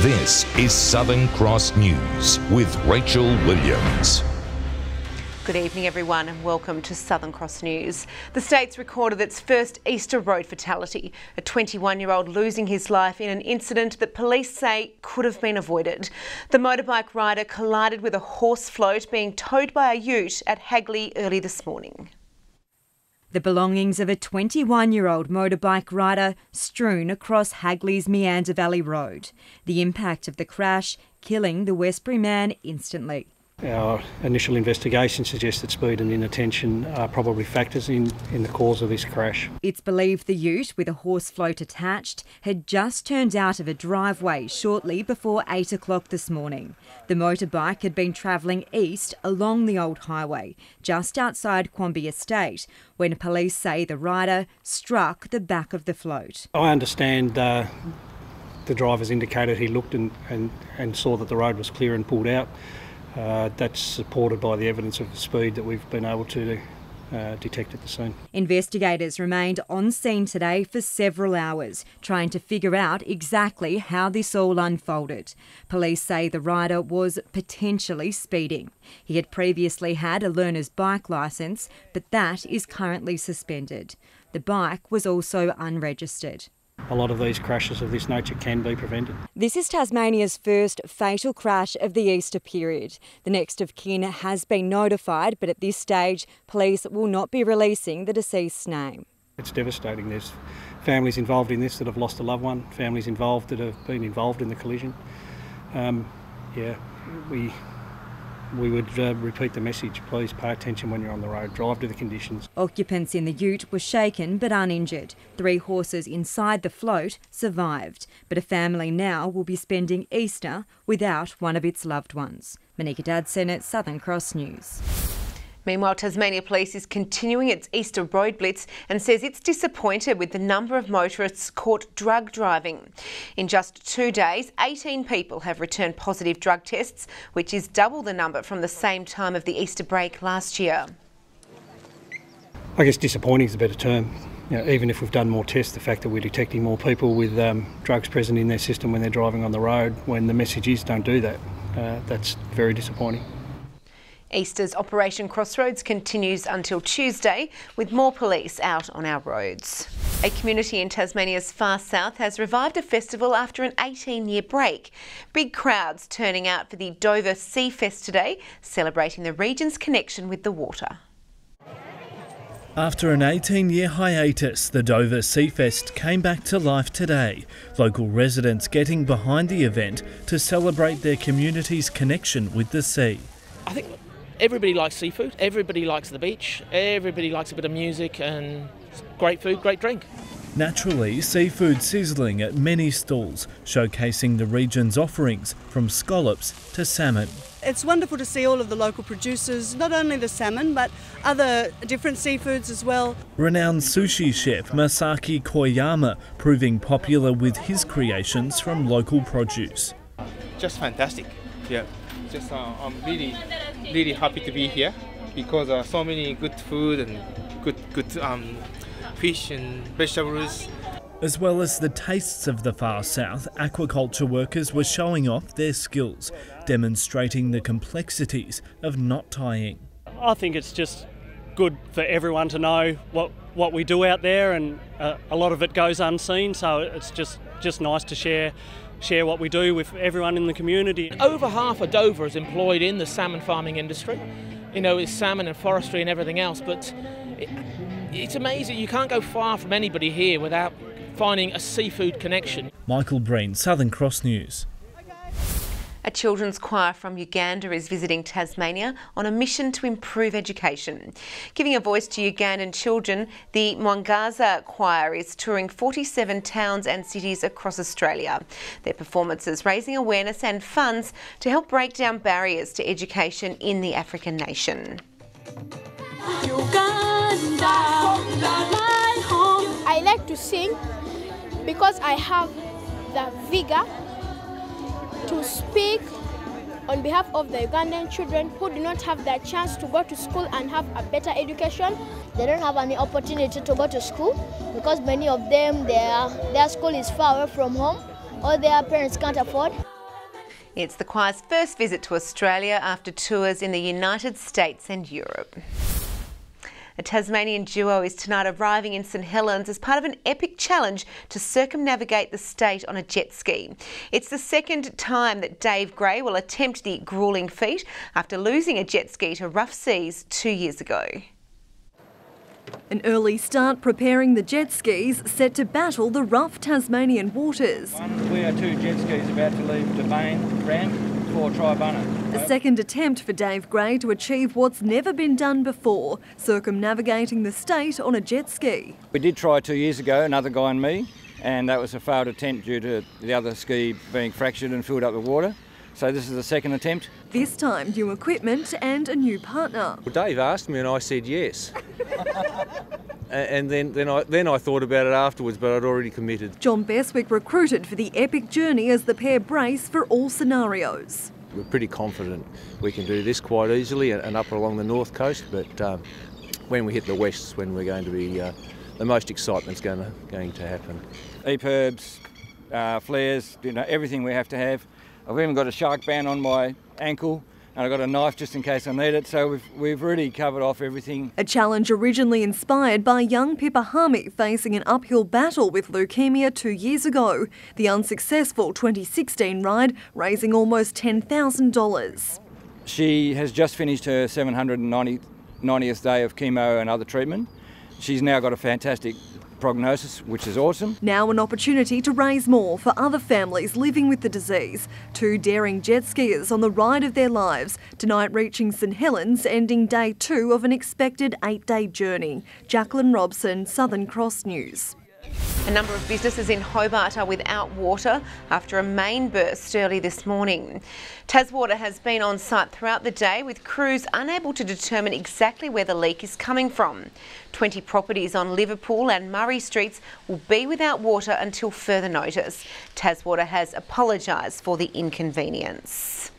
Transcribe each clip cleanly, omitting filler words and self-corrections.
This is Southern Cross News with Rachel Williams. Good evening everyone and welcome to Southern Cross News. The state's recorded its first Easter road fatality, a 21-year-old losing his life in an incident that police say could have been avoided. The motorbike rider collided with a horse float being towed by a ute at Hagley early this morning. The belongings of a 21-year-old motorbike rider strewn across Hagley's Meander Valley Road. The impact of the crash killing the Westbury man instantly. Our initial investigation suggests that speed and inattention are probably factors in the cause of this crash. It's believed the ute, with a horse float attached, had just turned out of a driveway shortly before 8 o'clock this morning. The motorbike had been travelling east along the old highway, just outside Quamby Estate, when police say the rider struck the back of the float. I understand the driver's indicated he looked and saw that the road was clear and pulled out. That's supported by the evidence of the speed that we've been able to detect at the scene. Investigators remained on scene today for several hours, trying to figure out exactly how this all unfolded. Police say the rider was potentially speeding. He had previously had a learner's bike licence, but that is currently suspended. The bike was also unregistered. A lot of these crashes of this nature can be prevented. This is Tasmania's first fatal crash of the Easter period. The next of kin has been notified, but at this stage, police will not be releasing the deceased's name. It's devastating. There's families involved in this that have lost a loved one, families involved that have been involved in the collision. We would repeat the message, please pay attention when you're on the road, drive to the conditions. Occupants in the ute were shaken but uninjured. 3 horses inside the float survived, but a family now will be spending Easter without one of its loved ones. Monica Dadson at Southern Cross News. Meanwhile, Tasmania Police is continuing its Easter road blitz and says it's disappointed with the number of motorists caught drug driving. In just 2 days, 18 people have returned positive drug tests, which is double the number from the same time of the Easter break last year. I guess disappointing is a better term. You know, even if we've done more tests, the fact that we're detecting more people with drugs present in their system when they're driving on the road, when the message is don't do that, that's very disappointing. Easter's Operation Crossroads continues until Tuesday, with more police out on our roads. A community in Tasmania's far south has revived a festival after an 18-year break. Big crowds turning out for the Dover Sea Fest today, celebrating the region's connection with the water. After an 18-year hiatus, the Dover Sea Fest came back to life today. Local residents getting behind the event to celebrate their community's connection with the sea. I think everybody likes seafood, everybody likes the beach, everybody likes a bit of music and great food, great drink. Naturally, seafood sizzling at many stalls, showcasing the region's offerings from scallops to salmon. It's wonderful to see all of the local producers, not only the salmon but other different seafoods as well. Renowned sushi chef Masaki Koyama proving popular with his creations from local produce. Just fantastic, yeah. I'm really happy to be here because so many good food and good fish and vegetables. As well as the tastes of the far south, aquaculture workers were showing off their skills, demonstrating the complexities of knot tying. I think it's just good for everyone to know what we do out there, and a lot of it goes unseen, so it's just nice to share what we do with everyone in the community. Over half of Dover is employed in the salmon farming industry. You know, it's salmon and forestry and everything else, but it's amazing. You can't go far from anybody here without finding a seafood connection. Michael Breen, Southern Cross News. A children's choir from Uganda is visiting Tasmania on a mission to improve education. Giving a voice to Ugandan children, the Mwangaza Choir is touring 47 towns and cities across Australia. Their performances raising awareness and funds to help break down barriers to education in the African nation. Uganda, my home. I like to sing because I have the vigour to speak on behalf of the Ugandan children who do not have the chance to go to school and have a better education. They don't have any opportunity to go to school because many of them, their school is far away from home. or their parents can't afford. It's the choir's first visit to Australia after tours in the United States and Europe. A Tasmanian duo is tonight arriving in St Helens as part of an epic challenge to circumnavigate the state on a jet ski. It's the second time that Dave Gray will attempt the gruelling feat after losing a jet ski to rough seas 2 years ago. An early start preparing the jet skis set to battle the rough Tasmanian waters. We are 2 jet skis about to leave Devane ramp for Tribunna. A second attempt for Dave Gray to achieve what's never been done before, circumnavigating the state on a jet ski. We did try 2 years ago, another guy and me, and that was a failed attempt due to the other ski being fractured and filled up with water. So this is the second attempt. This time new equipment and a new partner. Well, Dave asked me and I said yes. And then I thought about it afterwards, but I'd already committed. John Beswick recruited for the epic journey as the pair brace for all scenarios. We're pretty confident we can do this quite easily and up along the north coast, but when we hit the west is when we're going to be, the most excitement's going to happen. EPIRBs, flares, everything we have to have. I've even got a shark band on my ankle and I've got a knife just in case I need it, so we've really covered off everything. A challenge originally inspired by young Pippa Hami facing an uphill battle with leukemia 2 years ago. The unsuccessful 2016 ride raising almost $10,000. She has just finished her 790th day of chemo and other treatment. She's now got a fantastic prognosis, which is awesome. Now an opportunity to raise more for other families living with the disease. 2 daring jet skiers on the ride of their lives, tonight reaching St Helens, ending day 2 of an expected 8-day journey. Jacqueline Robson, Southern Cross News. A number of businesses in Hobart are without water after a main burst early this morning. Taswater has been on site throughout the day with crews unable to determine exactly where the leak is coming from. 20 properties on Liverpool and Murray Streets will be without water until further notice. Taswater has apologised for the inconvenience.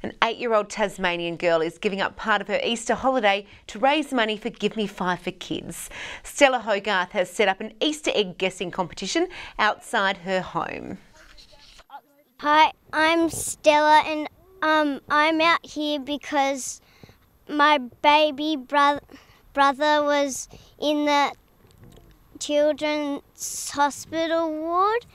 An 8-year-old Tasmanian girl is giving up part of her Easter holiday to raise money for Give Me 5 for Kids. Stella Hogarth has set up an Easter egg guessing competition outside her home. Hi, I'm Stella and I'm out here because my baby brother was in the children's hospital ward.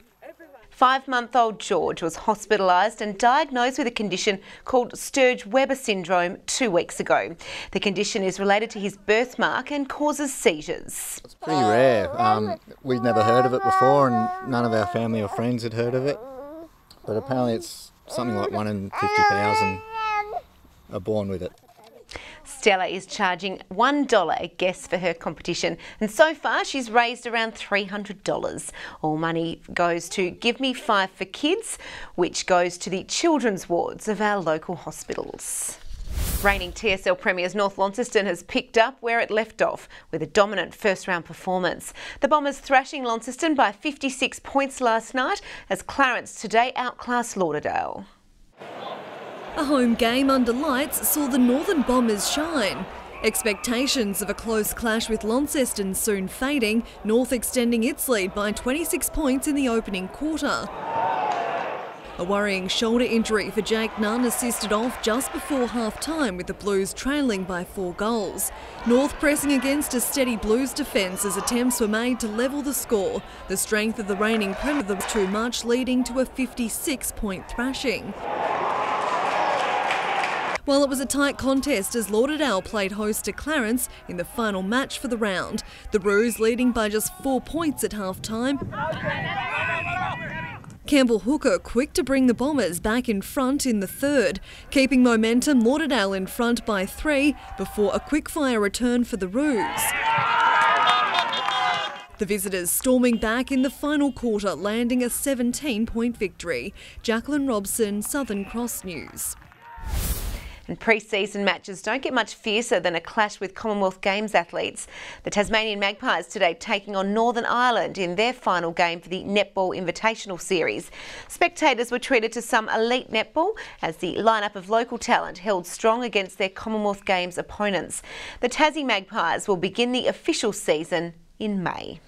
5-month-old George was hospitalised and diagnosed with a condition called Sturge-Weber syndrome 2 weeks ago. The condition is related to his birthmark and causes seizures. It's pretty rare. We'd never heard of it before and none of our family or friends had heard of it. But apparently it's something like 1 in 50,000 are born with it. Stella is charging $1 a guess for her competition, and so far she's raised around $300. All money goes to Give Me 5 for Kids, which goes to the children's wards of our local hospitals. Reigning TSL Premiers North Launceston has picked up where it left off with a dominant first-round performance. The Bombers thrashing Launceston by 56 points last night as Clarence today outclassed Lauderdale. A home game under lights saw the Northern Bombers shine. Expectations of a close clash with Launceston soon fading, North extending its lead by 26 points in the opening quarter. A worrying shoulder injury for Jake Nunn assisted off just before half-time with the Blues trailing by 4 goals. North pressing against a steady Blues defence as attempts were made to level the score. The strength of the reigning Premier was too much, leading to a 56-point thrashing. Well, it was a tight contest as Lauderdale played host to Clarence in the final match for the round. The Roos leading by just 4 points at half-time. Campbell Hooker quick to bring the Bombers back in front in the third. Keeping momentum, Lauderdale in front by 3 before a quick-fire return for the Roos. The visitors storming back in the final quarter, landing a 17-point victory. Jacqueline Robson, Southern Cross News. And pre-season matches don't get much fiercer than a clash with Commonwealth Games athletes. The Tasmanian Magpies today taking on Northern Ireland in their final game for the Netball Invitational Series. Spectators were treated to some elite netball as the lineup of local talent held strong against their Commonwealth Games opponents. The Tassie Magpies will begin the official season in May.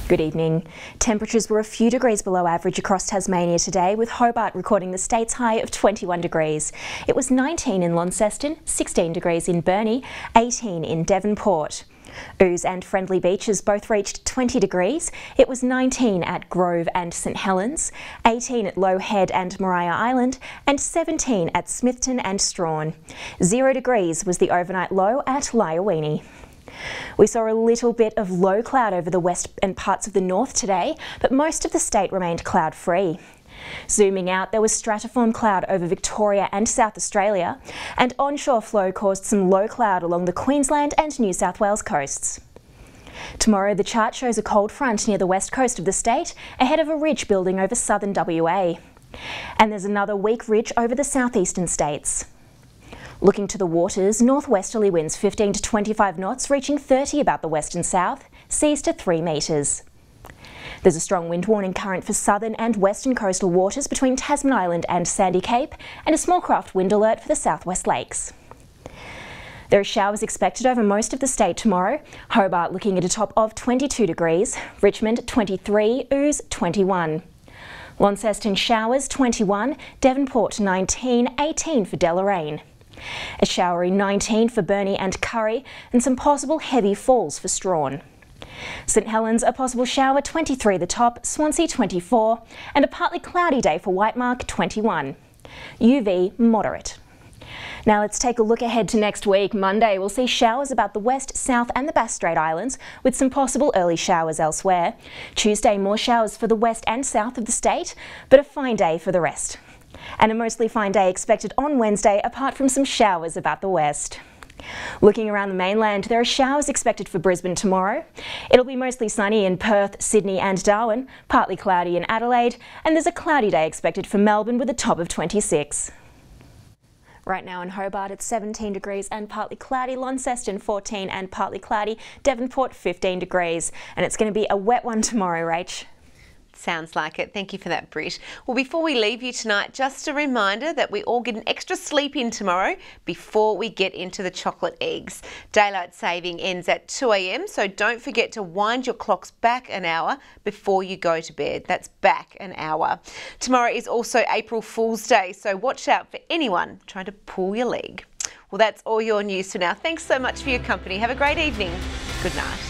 Good evening. Temperatures were a few degrees below average across Tasmania today, with Hobart recording the state's high of 21 degrees. It was 19 in Launceston, 16 degrees in Burnie, 18 in Devonport. Ouse and Friendly Beaches both reached 20 degrees. It was 19 at Grove and St Helens, 18 at Low Head and Maria Island, and 17 at Smithton and Strawn. 0 degrees was the overnight low at Lyowini. We saw a little bit of low cloud over the west and parts of the north today, but most of the state remained cloud-free. Zooming out, there was stratiform cloud over Victoria and South Australia, and onshore flow caused some low cloud along the Queensland and New South Wales coasts. Tomorrow, the chart shows a cold front near the west coast of the state, ahead of a ridge building over southern WA. And there's another weak ridge over the southeastern states. Looking to the waters, northwesterly winds 15 to 25 knots, reaching 30 about the west and south, seas to 3 metres. There's a strong wind warning current for southern and western coastal waters between Tasman Island and Sandy Cape, and a small craft wind alert for the southwest lakes. There are showers expected over most of the state tomorrow. Hobart looking at a top of 22 degrees, Richmond 23, Ouse 21. Launceston showers 21, Devonport 19, 18 for Deloraine. A showery 19 for Burnie and Curry, and some possible heavy falls for Strawn. St Helens, a possible shower 23 the top, Swansea 24, and a partly cloudy day for Whitemark 21. UV moderate. Now let's take a look ahead to next week. Monday we'll see showers about the west, south and the Bass Strait Islands, with some possible early showers elsewhere. Tuesday more showers for the west and south of the state, but a fine day for the rest. And a mostly fine day expected on Wednesday, apart from some showers about the west. Looking around the mainland, there are showers expected for Brisbane tomorrow. It'll be mostly sunny in Perth, Sydney and Darwin, partly cloudy in Adelaide, and there's a cloudy day expected for Melbourne with a top of 26. Right now in Hobart it's 17 degrees and partly cloudy, Launceston 14 and partly cloudy, Devonport 15 degrees, and it's going to be a wet one tomorrow, Rach. Sounds like it. Thank you for that, Britt. Well, before we leave you tonight, just a reminder that we all get an extra sleep in tomorrow before we get into the chocolate eggs. Daylight saving ends at 2 a.m, so don't forget to wind your clocks back an hour before you go to bed. That's back an hour. Tomorrow is also April Fool's Day, so watch out for anyone trying to pull your leg. Well, that's all your news for now. Thanks so much for your company. Have a great evening. Good night.